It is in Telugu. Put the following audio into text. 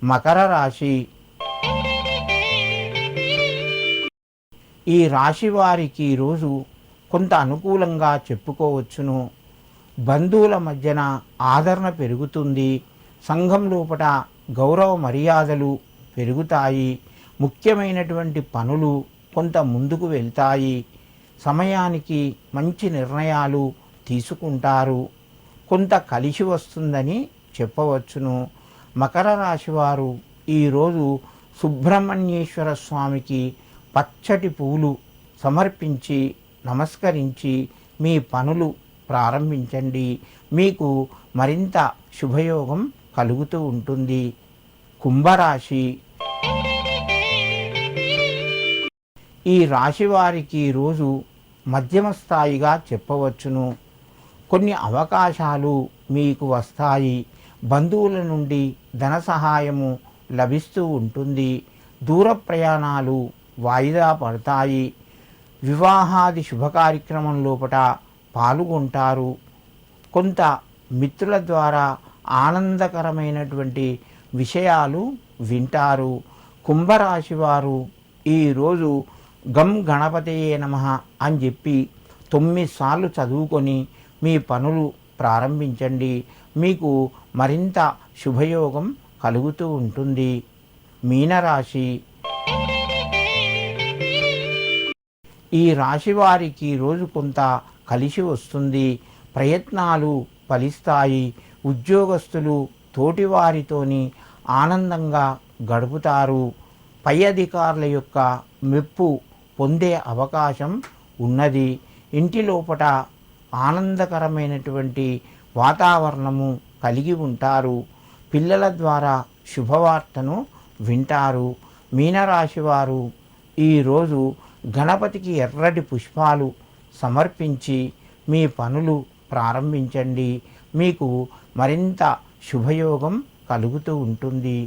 మకర రాశి. ఈ రాశి వారికి ఈరోజు కొంత అనుకూలంగా చెప్పుకోవచ్చును. బంధువుల మధ్యన ఆదరణ పెరుగుతుంది. సంఘం లోపల గౌరవ మర్యాదలు పెరుగుతాయి. ముఖ్యమైనటువంటి పనులు కొంత ముందుకు వెళ్తాయి. సమయానికి మంచి నిర్ణయాలు తీసుకుంటారు. కొంత కలిసి వస్తుందని చెప్పవచ్చును. మకర రాశి వారు ఈరోజు సుబ్రహ్మణ్యేశ్వర స్వామికి పచ్చటి పూలు సమర్పించి నమస్కరించి మీ పనులు ప్రారంభించండి. మీకు మరింత శుభయోగం కలుగుతూ ఉంటుంది. కుంభరాశి. ఈ రాశి వారికి ఈరోజు మధ్యమ స్థాయిగా చెప్పవచ్చును. కొన్ని అవకాశాలు మీకు వస్తాయి. బంధువుల నుండి ధన సహాయము లభిస్తూ ఉంటుంది. దూర ప్రయాణాలు వాయిదా పడతాయి. వివాహాది శుభకార్యక్రమం లోపల పాల్గొంటారు. కొంత మిత్రుల ద్వారా ఆనందకరమైనటువంటి విషయాలు వింటారు. కుంభరాశి వారు ఈరోజు గం గణపతయే నమః అని చెప్పి 9 సార్లు చదువుకొని మీ పనులు ప్రారంభించండి. మీకు మరింత శుభయోగం కలుగుతూ ఉంటుంది. మీనరాశి. ఈ రాశి వారికి రోజు కొంత కలిసి వస్తుంది. ప్రయత్నాలు ఫలిస్తాయి. ఉద్యోగస్తులు తోటివారితోని ఆనందంగా గడుపుతారు. పై అధికారుల యొక్క మెప్పు పొందే అవకాశం ఉన్నది. ఇంటి లోపల ఆనందకరమైనటువంటి వాతావరణము కలిగి ఉంటారు. పిల్లల ద్వారా శుభవార్తను వింటారు. మీనరాశి వారు ఈరోజు గణపతికి ఎర్రటి పుష్పాలు సమర్పించి మీ పనులు ప్రారంభించండి. మీకు మరింత శుభయోగం కలుగుతూ ఉంటుంది.